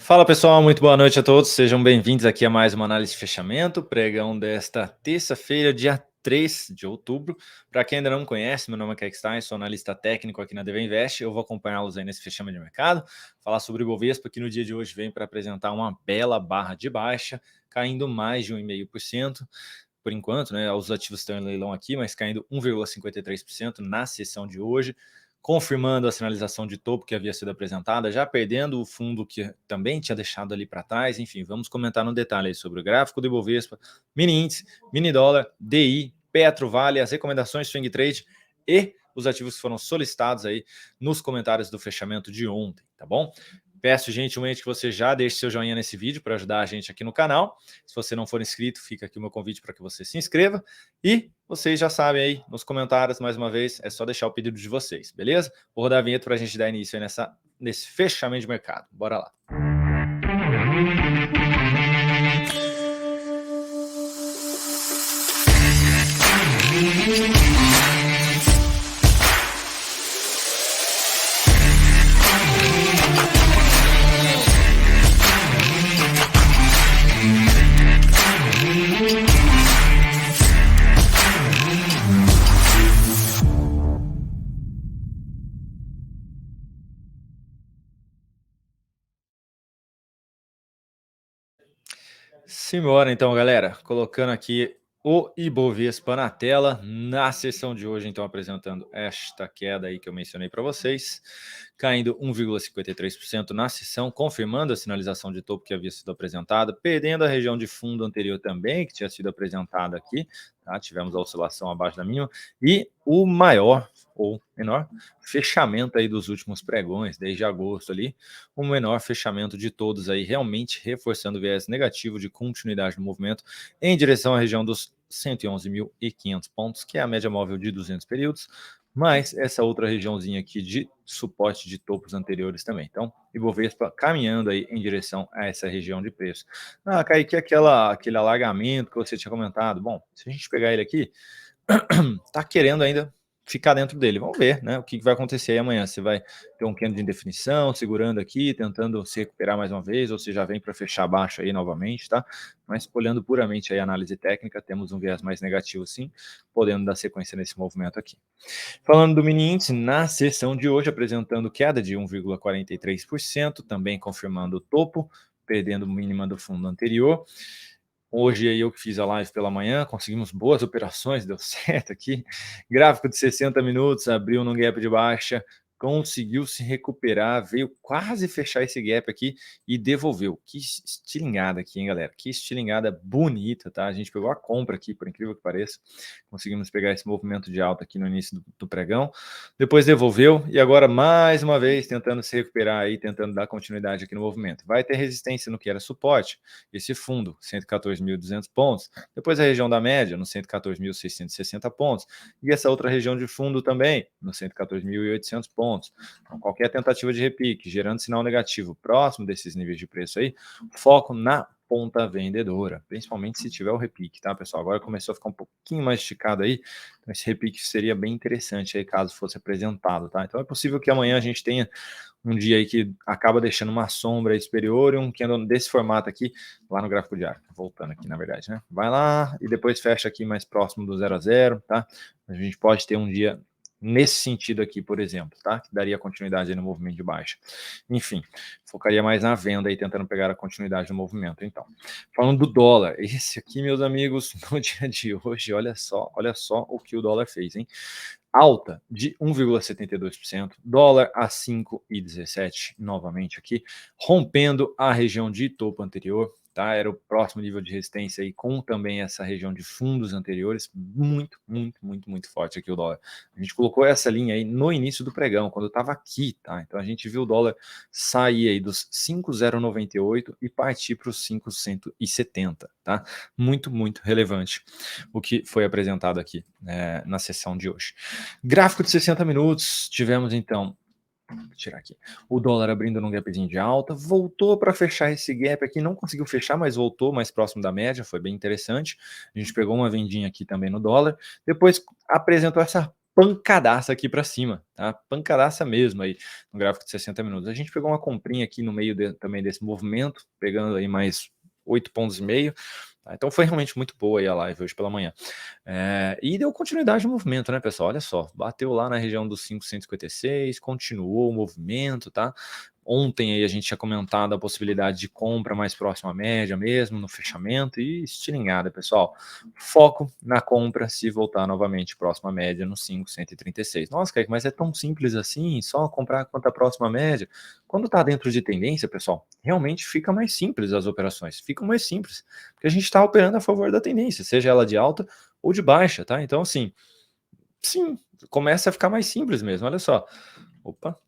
Fala pessoal, muito boa noite a todos. Sejam bem-vindos aqui a mais uma análise de fechamento, pregão desta terça-feira, dia 3 de outubro. Para quem ainda não me conhece, meu nome é Kaique Stein, sou analista técnico aqui na DV Invest. Eu vou acompanhá-los aí nesse fechamento de mercado, falar sobre o Ibovespa, que no dia de hoje vem para apresentar uma bela barra de baixa, caindo mais de 1,5%. Por enquanto, né? Os ativos estão em leilão aqui, mas caindo 1,53% na sessão de hoje, confirmando a sinalização de topo que havia sido apresentada, já perdendo o fundo que também tinha deixado ali para trás. Enfim, vamos comentar no detalhe aí sobre o gráfico do Ibovespa, mini índice, mini dólar, DI, Petro, Vale, as recomendações swing trade e os ativos que foram solicitados aí nos comentários do fechamento de ontem, tá bom? Peço gentilmente que você já deixe seu joinha nesse vídeo para ajudar a gente aqui no canal. Se você não for inscrito, fica aqui o meu convite para que você se inscreva. E vocês já sabem aí, nos comentários, mais uma vez, é só deixar o pedido de vocês, beleza? Vou rodar a vinheta para a gente dar início aí nesse fechamento de mercado. Bora lá. Simbora então, galera, colocando aqui o Ibovespa na tela, na sessão de hoje, então apresentando esta queda aí que eu mencionei para vocês, caindo 1,53% na sessão, confirmando a sinalização de topo que havia sido apresentada, perdendo a região de fundo anterior também, que tinha sido apresentada aqui, tá? Tivemos a oscilação abaixo da mínima, e o maior ou menor fechamento aí dos últimos pregões, desde agosto ali, o menor fechamento de todos aí, realmente reforçando o viés negativo de continuidade do movimento em direção à região dos 111.500 pontos, que é a média móvel de 200 períodos, mas essa outra regiãozinha aqui de suporte de topos anteriores também. Então, Ibovespa caminhando aí em direção a essa região de preço. Ah, Kaique, aquele alargamento que você tinha comentado. Bom, se a gente pegar ele aqui, tá querendo ainda ficar dentro dele. Vamos ver, né? O que vai acontecer aí amanhã. Você vai ter um candle de indefinição, segurando aqui, tentando se recuperar mais uma vez, ou você já vem para fechar baixo aí novamente, tá? Mas olhando puramente aí a análise técnica, temos um viés mais negativo sim, podendo dar sequência nesse movimento aqui. Falando do mini índice, na sessão de hoje, apresentando queda de 1,43%, também confirmando o topo, perdendo o mínima do fundo anterior. Hoje eu que fiz a live pela manhã, conseguimos boas operações, deu certo aqui. Gráfico de 60 minutos, abriu num gap de baixa, conseguiu se recuperar, veio quase fechar esse gap aqui e devolveu. Que estilingada aqui, hein, galera? Que estilingada bonita, tá? A gente pegou a compra aqui, por incrível que pareça. Conseguimos pegar esse movimento de alta aqui no início do pregão. Depois devolveu e agora mais uma vez tentando se recuperar aí, tentando dar continuidade aqui no movimento. Vai ter resistência no que era suporte, esse fundo, 114.200 pontos, depois a região da média, no 114.660 pontos, e essa outra região de fundo também, no 114.800 pontos. Então, qualquer tentativa de repique, gerando sinal negativo próximo desses níveis de preço aí, foco na ponta vendedora, principalmente se tiver o repique, tá, pessoal? Agora começou a ficar um pouquinho mais esticado aí, então esse repique seria bem interessante aí, caso fosse apresentado, tá? Então é possível que amanhã a gente tenha um dia aí que acaba deixando uma sombra superior e um candle desse formato aqui, lá no gráfico diário, voltando aqui na verdade, né? Vai lá e depois fecha aqui mais próximo do 0 a 0, tá? A gente pode ter um dia nesse sentido aqui, por exemplo, tá? Que daria continuidade aí no movimento de baixa. Enfim, focaria mais na venda aí, tentando pegar a continuidade do movimento, então. Falando do dólar, esse aqui, meus amigos, no dia de hoje, olha só o que o dólar fez, hein? Alta de 1,72%, dólar a 5,17 novamente aqui, rompendo a região de topo anterior, tá? Era o próximo nível de resistência aí, com também essa região de fundos anteriores, muito forte aqui o dólar. A gente colocou essa linha aí no início do pregão, quando estava aqui, tá? Então a gente viu o dólar sair aí dos 5,098 e partir para os 5,170, tá? Muito relevante o que foi apresentado aqui na sessão de hoje. Gráfico de 60 minutos, tivemos então, vou tirar aqui, o dólar abrindo num gapzinho de alta, voltou para fechar esse gap aqui, não conseguiu fechar, mas voltou mais próximo da média, foi bem interessante. A gente pegou uma vendinha aqui também no dólar, depois apresentou essa pancadaça aqui para cima, tá? Pancadaça mesmo aí no gráfico de 60 minutos. A gente pegou uma comprinha aqui no meio também desse movimento, pegando aí mais 8,5 pontos, tá? Então foi realmente muito boa aí a live hoje pela manhã. E deu continuidade no movimento, né, pessoal? Olha só, bateu lá na região dos 556, continuou o movimento, tá? Ontem aí a gente tinha comentado a possibilidade de compra mais próxima à média mesmo, no fechamento, e estilingada, pessoal. Foco na compra se voltar novamente próxima à média no 5,136. Nossa, Kaique, mas é tão simples assim, só comprar quanto a próxima média? Quando está dentro de tendência, pessoal, realmente fica mais simples as operações, ficam mais simples, porque a gente está operando a favor da tendência, seja ela de alta ou de baixa, tá? Então, assim, sim, começa a ficar mais simples mesmo, olha só. Opa,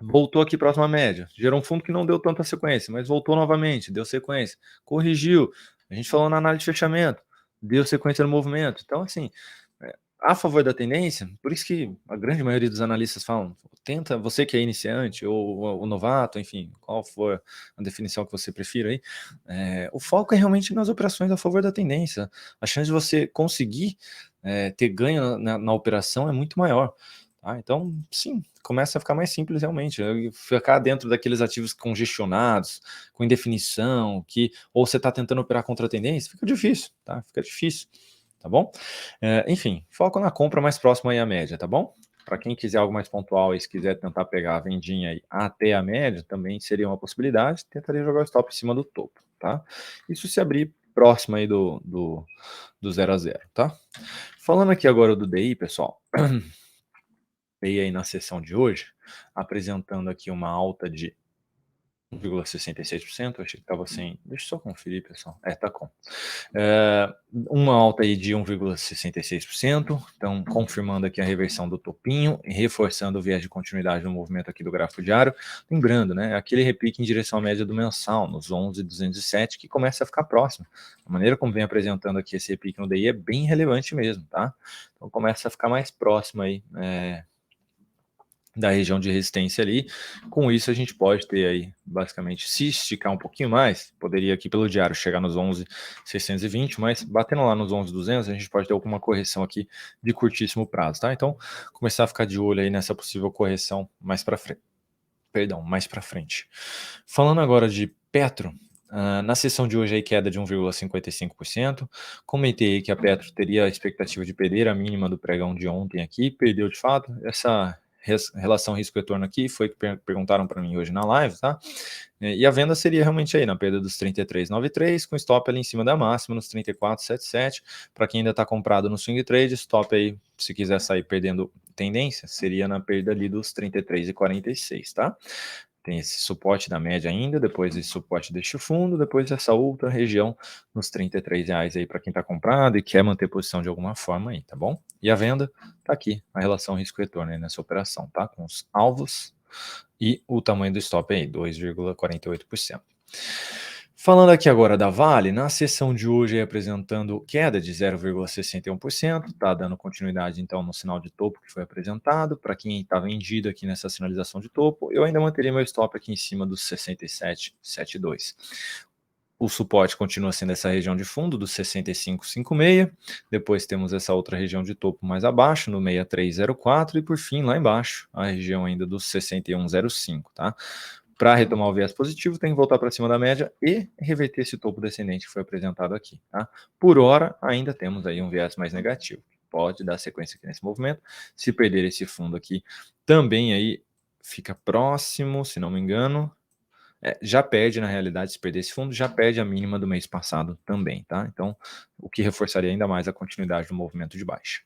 voltou aqui próximo à média, gerou um fundo que não deu tanta sequência, mas voltou novamente, deu sequência, corrigiu, a gente falou na análise de fechamento, deu sequência no movimento. Então, assim, a favor da tendência, por isso que a grande maioria dos analistas falam, tenta, você que é iniciante ou o novato, enfim, qual for a definição que você prefira aí, o foco é realmente nas operações a favor da tendência. A chance de você conseguir ter ganho na operação é muito maior. Tá? Então, sim, começa a ficar mais simples realmente. Ficar dentro daqueles ativos congestionados, com indefinição, que ou você está tentando operar contra a tendência, fica difícil, tá? Fica difícil, tá bom? Enfim, foco na compra mais próxima aí à média, tá bom? Para quem quiser algo mais pontual e se quiser tentar pegar a vendinha aí até a média, também seria uma possibilidade. Tentaria jogar o stop em cima do topo, tá? Isso se abrir próximo aí do 0 a 0, tá? Falando aqui agora do DI, pessoal, veio aí na sessão de hoje, apresentando aqui uma alta de 1,66%, achei que estava sem. Deixa eu só conferir, pessoal. Tá com. Uma alta aí de 1,66%, então confirmando aqui a reversão do topinho e reforçando o viés de continuidade no movimento aqui do gráfico diário. Lembrando, né, aquele repique em direção à média do mensal, nos 11,207, que começa a ficar próximo. A maneira como vem apresentando aqui esse repique no DI é bem relevante mesmo, tá? Então começa a ficar mais próximo aí, da região de resistência ali. Com isso a gente pode ter aí, basicamente, se esticar um pouquinho mais, poderia aqui pelo diário chegar nos 11.620, mas batendo lá nos 11.200 a gente pode ter alguma correção aqui de curtíssimo prazo, tá? Então, começar a ficar de olho aí nessa possível correção mais para frente. Perdão, mais para frente. Falando agora de Petro, na sessão de hoje aí queda de 1,55%. Comentei que a Petro teria a expectativa de perder a mínima do pregão de ontem aqui, perdeu de fato. Essa relação risco-retorno aqui foi que perguntaram para mim hoje na live, tá? E a venda seria realmente aí na perda dos 33,93, com stop ali em cima da máxima, nos 34,77. Para quem ainda está comprado no swing trade, stop aí, se quiser sair perdendo tendência, seria na perda ali dos 33,46, tá? Tem esse suporte da média ainda, depois esse suporte deste fundo, depois essa outra região nos R$ 33 aí para quem está comprado e quer manter posição de alguma forma aí, tá bom? E a venda tá aqui, a relação risco-retorno aí nessa operação, tá? Com os alvos e o tamanho do stop aí, 2,48%. Falando aqui agora da Vale, na sessão de hoje apresentando queda de 0,61%, tá dando continuidade então no sinal de topo que foi apresentado. Para quem está vendido aqui nessa sinalização de topo, eu ainda manteria meu stop aqui em cima dos 67,72. O suporte continua sendo essa região de fundo dos 65,56. Depois temos essa outra região de topo mais abaixo, no 63,04. E por fim, lá embaixo, a região ainda dos 61,05, tá? Para retomar o viés positivo, tem que voltar para cima da média e reverter esse topo descendente que foi apresentado aqui, tá? Por hora, ainda temos aí um viés mais negativo. Pode dar sequência aqui nesse movimento. Se perder esse fundo aqui, também aí fica próximo, se não me engano, já perde, na realidade, se perder esse fundo, já perde a mínima do mês passado também, tá? Então, o que reforçaria ainda mais a continuidade do movimento de baixa.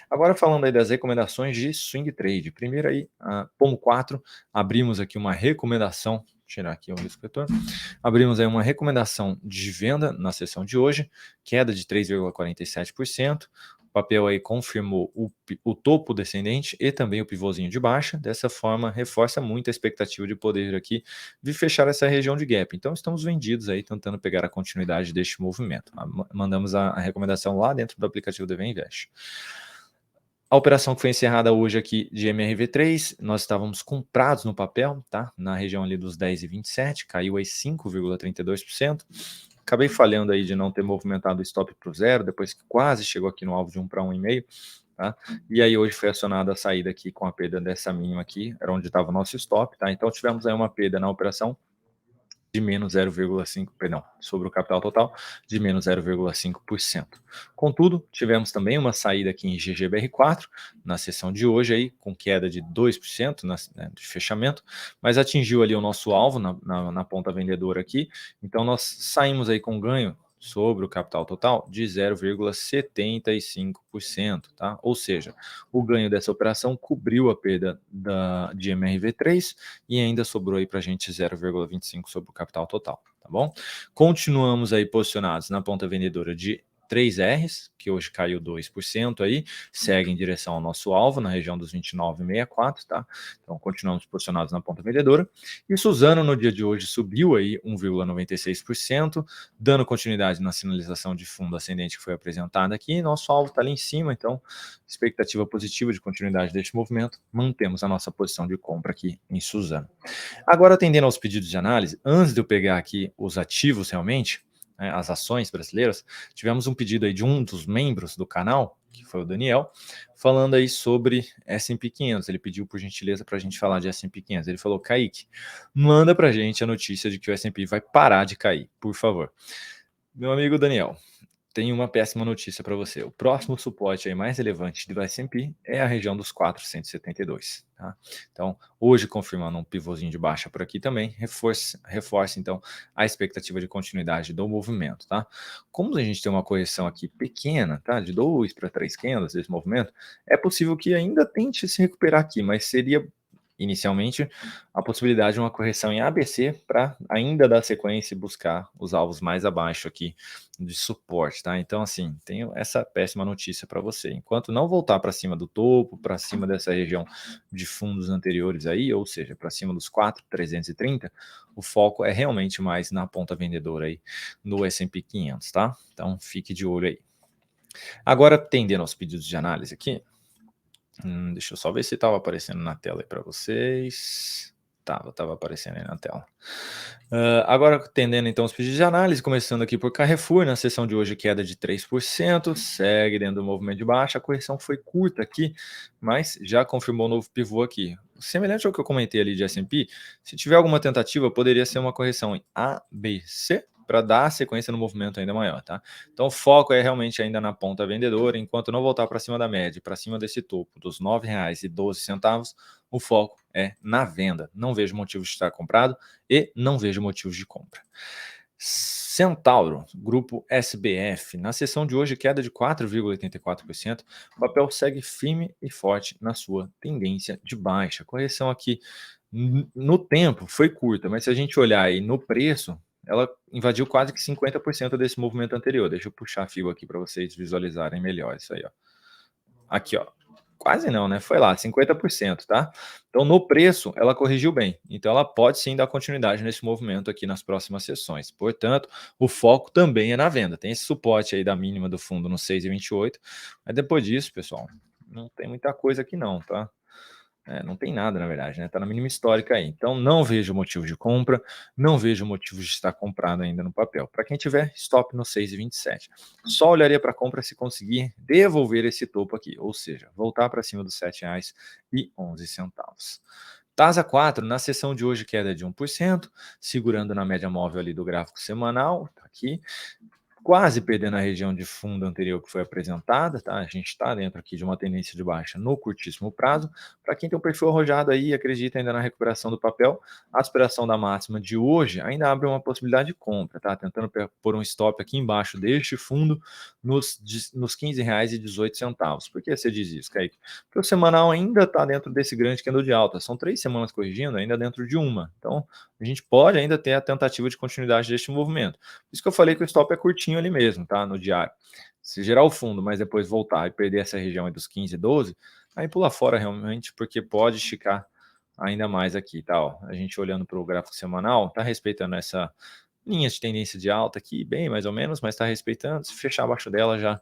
Agora, falando aí das recomendações de swing trade. Primeiro aí, Pomo 4, abrimos aqui uma recomendação, tirar aqui o risco retorno, abrimos aí uma recomendação de venda na sessão de hoje, queda de 3,47%, o papel aí confirmou o topo descendente e também o pivôzinho de baixa. Dessa forma, reforça muito a expectativa de poder aqui de fechar essa região de gap. Então, estamos vendidos aí, tentando pegar a continuidade deste movimento. Mandamos a recomendação lá dentro do aplicativo do Invest. A operação que foi encerrada hoje aqui de MRV3, nós estávamos comprados no papel, tá? Na região ali dos 10,27, caiu aí 5,32%. Acabei falhando aí de não ter movimentado o stop para o zero, depois que quase chegou aqui no alvo de 1 para 1,5. tá? E aí hoje foi acionada a saída aqui com a perda dessa mínima aqui, era onde estava o nosso stop, tá? Então tivemos aí uma perda na operação de menos 0,5, perdão, sobre o capital total, de menos 0,5%. Contudo, tivemos também uma saída aqui em GGBR4, na sessão de hoje aí, com queda de 2% de fechamento, mas atingiu ali o nosso alvo na ponta vendedora aqui, então nós saímos aí com ganho sobre o capital total de 0,75%, tá? Ou seja, o ganho dessa operação cobriu a perda de MRV3 e ainda sobrou aí para a gente 0,25 sobre o capital total, tá bom? Continuamos aí posicionados na ponta vendedora de 3Rs, que hoje caiu 2% aí, segue em direção ao nosso alvo, na região dos 29,64, tá? Então, continuamos posicionados na ponta vendedora. E Suzano, no dia de hoje, subiu aí 1,96%, dando continuidade na sinalização de fundo ascendente que foi apresentada aqui. Nosso alvo está ali em cima, então, expectativa positiva de continuidade deste movimento. Mantemos a nossa posição de compra aqui em Suzano. Agora, atendendo aos pedidos de análise, antes de eu pegar aqui os ativos realmente, né, as ações brasileiras, tivemos um pedido aí de um dos membros do canal, que foi o Daniel, falando aí sobre S&P 500. Ele pediu por gentileza para a gente falar de S&P 500. Ele falou: Kaique, manda para a gente a notícia de que o S&P vai parar de cair, por favor. Meu amigo Daniel, tenho uma péssima notícia para você. O próximo suporte aí mais relevante do S&P é a região dos 472. Tá? Então, hoje confirmando um pivôzinho de baixa por aqui também, reforça então a expectativa de continuidade do movimento. Tá? Como a gente tem uma correção aqui pequena, tá? De 2 para 3 candles desse movimento, é possível que ainda tente se recuperar aqui, mas seria inicialmente a possibilidade de uma correção em ABC para ainda dar sequência e buscar os alvos mais abaixo aqui de suporte, tá? Então, assim, tenho essa péssima notícia para você. Enquanto não voltar para cima do topo, para cima dessa região de fundos anteriores aí, ou seja, para cima dos 4.330, o foco é realmente mais na ponta vendedora aí no S&P 500, tá? Então, fique de olho aí. Agora, tendendo aos pedidos de análise aqui, deixa eu só ver se estava aparecendo na tela aí para vocês. Tava aparecendo aí na tela. Agora, atendendo então os pedidos de análise, começando aqui por Carrefour, na sessão de hoje queda de 3%, segue dentro do movimento de baixa, a correção foi curta aqui, mas já confirmou um novo pivô aqui. Semelhante ao que eu comentei ali de S&P, se tiver alguma tentativa, poderia ser uma correção em A, B, C, para dar sequência no movimento ainda maior, tá? Então o foco é realmente ainda na ponta vendedora, enquanto não voltar para cima da média, para cima desse topo dos R$ 9,12, o foco é na venda. Não vejo motivos de estar comprado e não vejo motivos de compra. Centauro, grupo SBF, na sessão de hoje queda de 4,84%, o papel segue firme e forte na sua tendência de baixa. A correção aqui no tempo foi curta, mas se a gente olhar aí no preço, ela invadiu quase que 50% desse movimento anterior. Deixa eu puxar a fio aqui para vocês visualizarem melhor isso aí, ó. Aqui, ó. Quase não, né? Foi lá, 50%, tá? Então, no preço, ela corrigiu bem. Então, ela pode sim dar continuidade nesse movimento aqui nas próximas sessões. Portanto, o foco também é na venda. Tem esse suporte aí da mínima do fundo no 6,28. Mas depois disso, pessoal, não tem muita coisa aqui não, tá? Não tem nada, na verdade, né? Tá na mínima histórica aí. Então, não vejo motivo de compra, não vejo motivo de estar comprado ainda no papel. Para quem tiver, stop no 6,27. Só olharia para compra se conseguir devolver esse topo aqui, ou seja, voltar para cima dos R$ 7,11. TASA 4, na sessão de hoje, queda de 1%, segurando na média móvel ali do gráfico semanal, tá aqui. Quase perdendo a região de fundo anterior que foi apresentada, tá? A gente está dentro aqui de uma tendência de baixa no curtíssimo prazo. Para quem tem um perfil arrojado aí e acredita ainda na recuperação do papel, a aspiração da máxima de hoje ainda abre uma possibilidade de compra, tá? Tentando pôr um stop aqui embaixo deste fundo nos R$ 15,18. Por que você diz isso, Kaique? Porque o semanal ainda está dentro desse grande candle de alta. São 3 semanas corrigindo, ainda dentro de uma. Então, a gente pode ainda ter a tentativa de continuidade deste movimento. Por isso que eu falei que o stop é curtinho ali mesmo, tá? No diário. Se gerar o fundo, mas depois voltar e perder essa região aí dos 15 e 12, aí pula fora realmente, porque pode esticar ainda mais aqui, tá? Ó, a gente olhando para o gráfico semanal, tá respeitando essa linha de tendência de alta aqui, bem mais ou menos, mas tá respeitando. Se fechar abaixo dela, já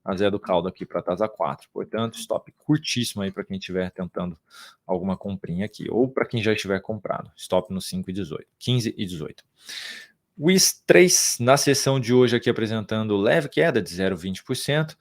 a Zé do caldo aqui para TASA 4. Portanto, stop curtíssimo aí para quem estiver tentando alguma comprinha aqui, ou para quem já estiver comprado. Stop no 5,18, 15 e 18. WIS 3, na sessão de hoje aqui apresentando leve queda de 0,20%,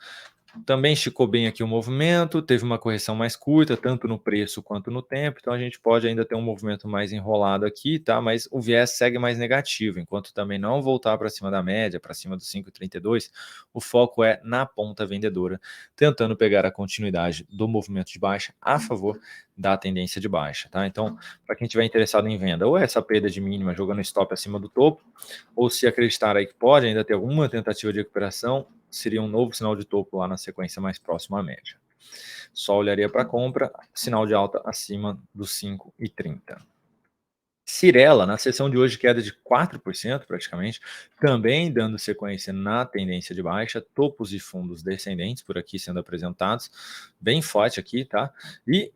Também esticou bem aqui o movimento, teve uma correção mais curta, tanto no preço quanto no tempo, então a gente pode ainda ter um movimento mais enrolado aqui, tá? Mas o viés segue mais negativo, enquanto também não voltar para cima da média, para cima dos 5,32, o foco é na ponta vendedora, tentando pegar a continuidade do movimento de baixa a favor da tendência de baixa, tá? Então, para quem estiver interessado em venda, ou essa perda de mínima jogando stop acima do topo, ou se acreditar aí que pode ainda ter alguma tentativa de recuperação, seria um novo sinal de topo lá na sequência mais próxima à média. Só olharia para compra, sinal de alta acima dos 5,30. Cirela, na sessão de hoje, queda de 4% praticamente, também dando sequência na tendência de baixa, topos e fundos descendentes por aqui sendo apresentados, bem forte aqui, tá? E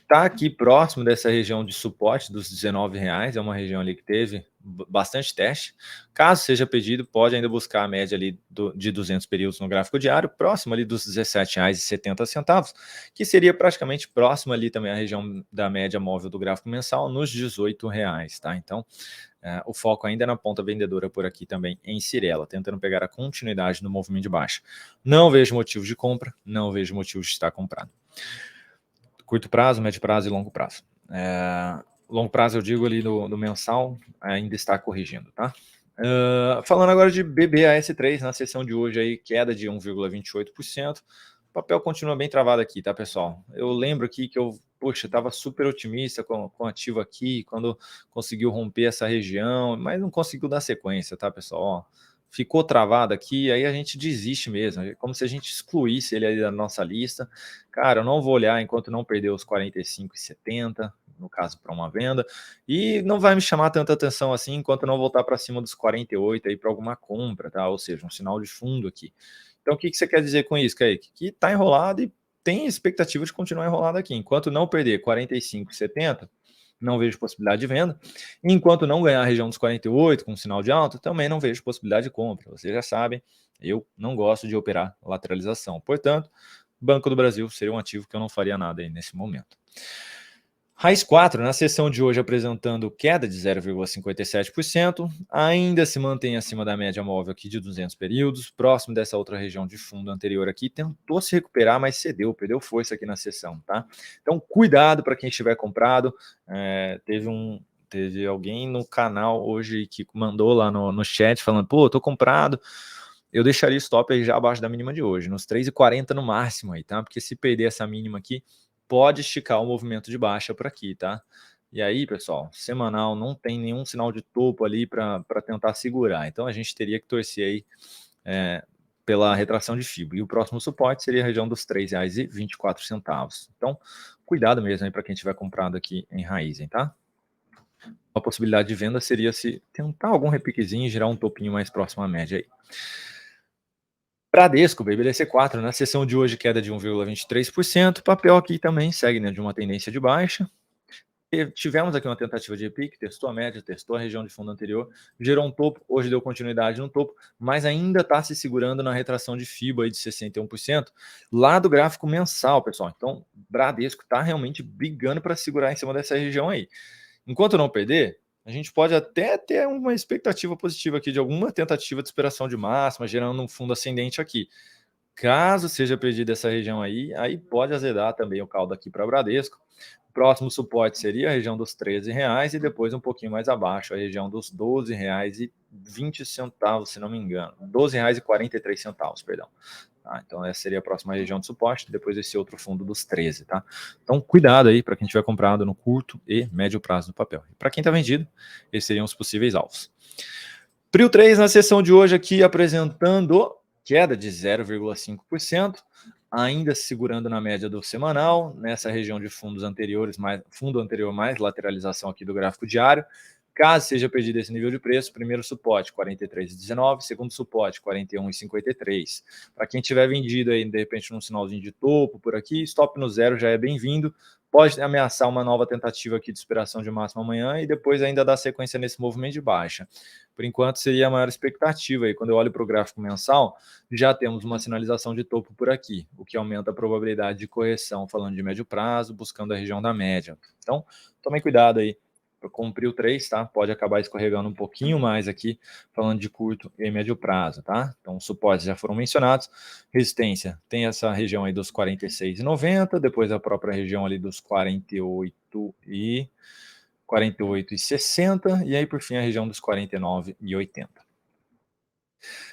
tá aqui próximo dessa região de suporte dos R$19, é uma região ali que teve bastante teste. Caso seja pedido, pode ainda buscar a média ali de 200 períodos no gráfico diário, próximo ali dos R$17,70, que seria praticamente próximo ali também à região da média móvel do gráfico mensal, nos R$18, tá? Então, o foco ainda é na ponta vendedora por aqui também em Cirela, tentando pegar a continuidade no movimento de baixa. Não vejo motivo de compra, não vejo motivo de estar comprado. Curto prazo, médio prazo e longo prazo. Longo prazo eu digo ali do mensal, ainda está corrigindo, tá? Falando agora de BBAS3, na sessão de hoje aí, queda de 1,28%. O papel continua bem travado aqui, tá, pessoal? Eu lembro aqui que eu, poxa, estava super otimista com o ativo aqui, quando conseguiu romper essa região, mas não conseguiu dar sequência, tá, pessoal? Ó, ficou travado aqui, aí a gente desiste mesmo, é como se a gente excluísse ele aí da nossa lista. Cara, eu não vou olhar enquanto não perder os 45,70, no caso para uma venda, e não vai me chamar tanta atenção assim enquanto não voltar para cima dos 48 aí para alguma compra, tá? Ou seja, um sinal de fundo aqui. Então, o que você quer dizer com isso, Kaique? Que está enrolado e tem expectativa de continuar enrolado aqui. Enquanto não perder 45,70, não vejo possibilidade de venda. Enquanto não ganhar a região dos 48 com sinal de alta, também não vejo possibilidade de compra. Vocês já sabem, eu não gosto de operar lateralização. Portanto, Banco do Brasil seria um ativo que eu não faria nada aí nesse momento. Raiz 4, na sessão de hoje apresentando queda de 0,57%, ainda se mantém acima da média móvel aqui de 200 períodos, próximo dessa outra região de fundo anterior aqui, tentou se recuperar, mas cedeu, perdeu força aqui na sessão, tá? Então, cuidado para quem estiver comprado, teve alguém no canal hoje que mandou lá no chat falando, pô, eu tô comprado, eu deixaria stop aí já abaixo da mínima de hoje, nos 3,40 no máximo aí, tá? Porque se perder essa mínima aqui, pode esticar o movimento de baixa por aqui, tá? E aí, pessoal, semanal não tem nenhum sinal de topo ali para tentar segurar. Então a gente teria que torcer aí pela retração de fibra. E o próximo suporte seria a região dos R$3,24. Então, cuidado mesmo aí para quem tiver comprado aqui em Raizen, tá? Uma possibilidade de venda seria se tentar algum repiquezinho e gerar um topinho mais próximo à média aí. Bradesco, BBDC4, na sessão de hoje queda de 1,23%, papel aqui também segue, né, de uma tendência de baixa. Tivemos aqui uma tentativa de repique, testou a média, testou a região de fundo anterior, gerou um topo, hoje deu continuidade no topo, mas ainda está se segurando na retração de FIBA aí de 61%, lá do gráfico mensal, pessoal. Então, Bradesco está realmente brigando para segurar em cima dessa região aí. Enquanto não perder, a gente pode até ter uma expectativa positiva aqui de alguma tentativa de superação de máxima, gerando um fundo ascendente aqui. Caso seja perdida essa região aí pode azedar também o caldo aqui para Bradesco. O próximo suporte seria a região dos R$13 e depois um pouquinho mais abaixo, a região dos R$12,20, se não me engano. R$12,43, perdão. Tá, então essa seria a próxima região de suporte, depois esse outro fundo dos 13, tá? Então cuidado aí para quem tiver comprado no curto e médio prazo do papel. Para quem está vendido, esses seriam os possíveis alvos. Prio 3 na sessão de hoje aqui apresentando queda de 0,5%, ainda segurando na média do semanal, nessa região de fundos anteriores, fundo anterior mais lateralização aqui do gráfico diário. Caso seja perdido esse nível de preço, primeiro suporte 43,19, segundo suporte 41,53. Para quem tiver vendido aí, de repente, num sinalzinho de topo por aqui, stop no zero já é bem-vindo. Pode ameaçar uma nova tentativa aqui de superação de máximo amanhã e depois ainda dar sequência nesse movimento de baixa. Por enquanto, seria a maior expectativa. E quando eu olho para o gráfico mensal, já temos uma sinalização de topo por aqui, o que aumenta a probabilidade de correção, falando de médio prazo, buscando a região da média. Então, tomem cuidado aí cumpriu 3, tá? Pode acabar escorregando um pouquinho mais aqui, falando de curto e médio prazo, tá? Então, os suportes já foram mencionados. Resistência tem essa região aí dos 46,90, depois a própria região ali dos 48,60, e aí por fim a região dos 49,80.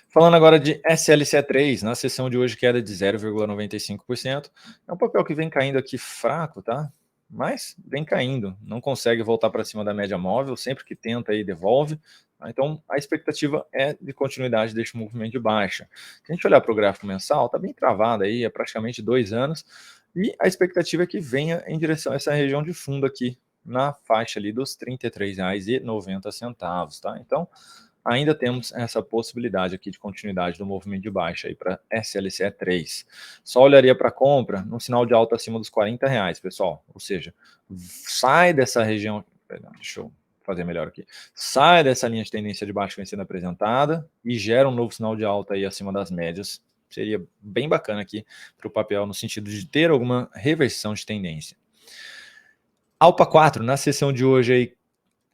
Falando agora de SLC3, na sessão de hoje queda de 0,95%. É um papel que vem caindo aqui fraco, tá? Mas vem caindo, não consegue voltar para cima da média móvel, sempre que tenta aí devolve. Tá? Então a expectativa é de continuidade deste movimento de baixa. Se a gente olhar para o gráfico mensal, tá bem travado aí, é praticamente 2 anos, e a expectativa é que venha em direção a essa região de fundo aqui, na faixa ali dos R$ 33,90, tá? Então, ainda temos essa possibilidade aqui de continuidade do movimento de baixa aí para SLCE3. Só olharia para compra no sinal de alta acima dos R$ 40, pessoal. Ou seja, sai dessa região. Perdão, deixa eu fazer melhor aqui. Sai dessa linha de tendência de baixa que vem sendo apresentada e gera um novo sinal de alta aí acima das médias. Seria bem bacana aqui para o papel no sentido de ter alguma reversão de tendência. Alpa 4, na sessão de hoje aí,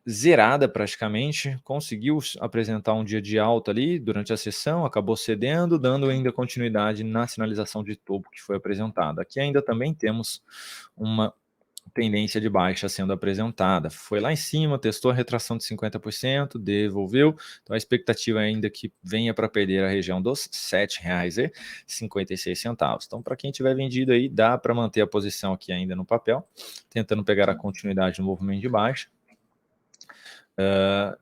zerada praticamente, conseguiu apresentar um dia de alta ali durante a sessão, acabou cedendo, dando ainda continuidade na sinalização de topo que foi apresentada. Aqui ainda também temos uma tendência de baixa sendo apresentada. Foi lá em cima, testou a retração de 50%, devolveu, então a expectativa ainda que venha para perder a região dos R$ 7,56. Então, para quem tiver vendido aí, dá para manter a posição aqui ainda no papel, tentando pegar a continuidade do movimento de baixa.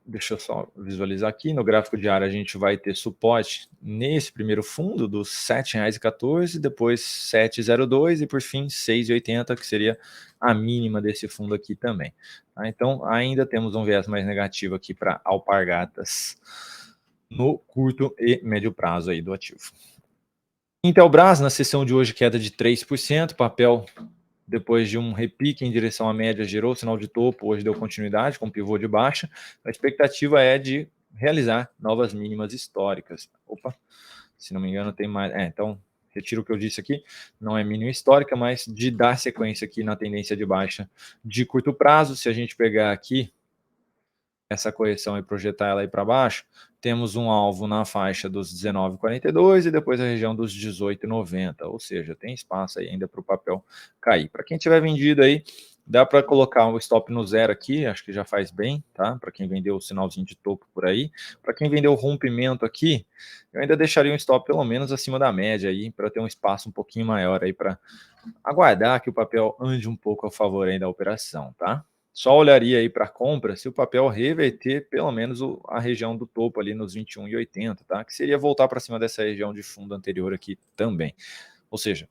Deixa eu só visualizar aqui, no gráfico diário a gente vai ter suporte nesse primeiro fundo dos R$ 7,14, depois 7,02 e por fim R$ 6,80, que seria a mínima desse fundo aqui também. Tá? Então ainda temos um viés mais negativo aqui para Alpargatas no curto e médio prazo aí do ativo. Intelbras, na sessão de hoje, queda de 3%, papel depois de um repique em direção à média, gerou o sinal de topo, hoje deu continuidade com pivô de baixa. A expectativa é de realizar novas mínimas históricas. Opa, se não me engano tem mais... então, retiro o que eu disse aqui, não é mínima histórica, mas de dar sequência aqui na tendência de baixa de curto prazo. Se a gente pegar aqui essa correção e projetar ela aí para baixo, temos um alvo na faixa dos 19,42 e depois a região dos 18,90, ou seja, tem espaço aí ainda para o papel cair. Para quem tiver vendido aí, dá para colocar o stop no zero aqui, acho que já faz bem, tá? Para quem vendeu o sinalzinho de topo por aí. Para quem vendeu o rompimento aqui, eu ainda deixaria um stop pelo menos acima da média aí, para ter um espaço um pouquinho maior aí para aguardar que o papel ande um pouco a favor aí da operação, tá? Só olharia aí para compra se o papel reverter pelo menos a região do topo ali nos 21,80, tá? Que seria voltar para cima dessa região de fundo anterior aqui também. Ou seja,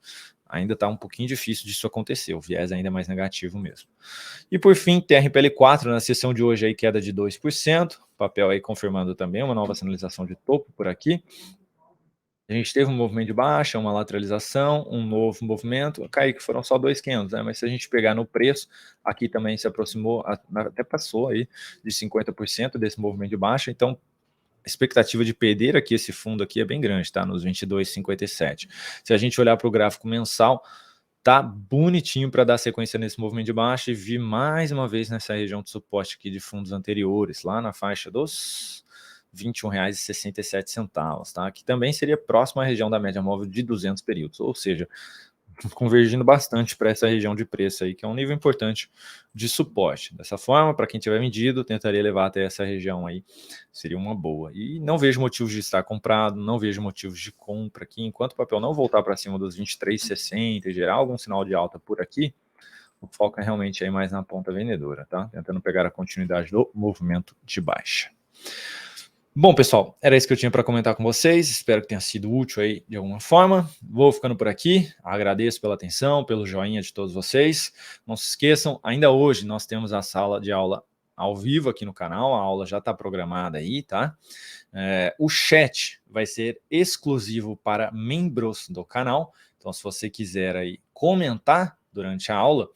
ainda está um pouquinho difícil disso acontecer, o viés ainda é mais negativo mesmo. E por fim, TRPL4 na sessão de hoje aí queda de 2%, papel aí confirmando também uma nova sinalização de topo por aqui. A gente teve um movimento de baixa, uma lateralização, um novo movimento, caiu que foram só 2,500, né? Mas se a gente pegar no preço, aqui também se aproximou, até passou aí de 50% desse movimento de baixa, então a expectativa de perder aqui esse fundo aqui é bem grande, tá? Nos 22,57. Se a gente olhar para o gráfico mensal, tá bonitinho para dar sequência nesse movimento de baixa e vir mais uma vez nessa região de suporte aqui de fundos anteriores, lá na faixa dos R$ 21,67, tá? Que também seria próximo à região da média móvel de 200 períodos, ou seja, convergindo bastante para essa região de preço aí, que é um nível importante de suporte. Dessa forma, para quem tiver vendido, tentaria levar até essa região aí, seria uma boa. E não vejo motivos de estar comprado, não vejo motivos de compra aqui, enquanto o papel não voltar para cima dos 23,60 e gerar algum sinal de alta por aqui, o foco é realmente aí mais na ponta vendedora, tá? Tentando pegar a continuidade do movimento de baixa. Bom, pessoal, era isso que eu tinha para comentar com vocês. Espero que tenha sido útil aí de alguma forma. Vou ficando por aqui. Agradeço pela atenção, pelo joinha de todos vocês. Não se esqueçam, ainda hoje nós temos a sala de aula ao vivo aqui no canal. A aula já está programada aí, tá? O chat vai ser exclusivo para membros do canal. Então, se você quiser aí comentar durante a aula,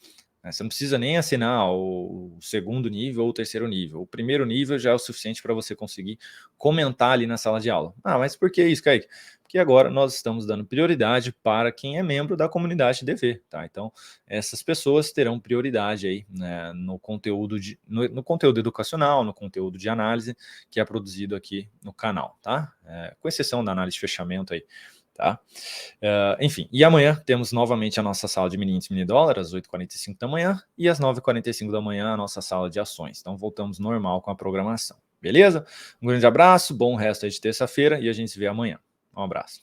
né? Você não precisa nem assinar o segundo nível ou o terceiro nível. O primeiro nível já é o suficiente para você conseguir comentar ali na sala de aula. Ah, mas por que isso, Kaique? Porque agora nós estamos dando prioridade para quem é membro da comunidade DV, tá? Então, essas pessoas terão prioridade aí, né, no conteúdo no conteúdo educacional, no conteúdo de análise que é produzido aqui no canal, tá? Com exceção da análise de fechamento aí, tá? Enfim, e amanhã temos novamente a nossa sala de mini índice mini dólar às 8h45 da manhã e às 9h45 da manhã a nossa sala de ações. Então voltamos normal com a programação, beleza? Um grande abraço, bom resto aí de terça-feira e a gente se vê amanhã. Um abraço.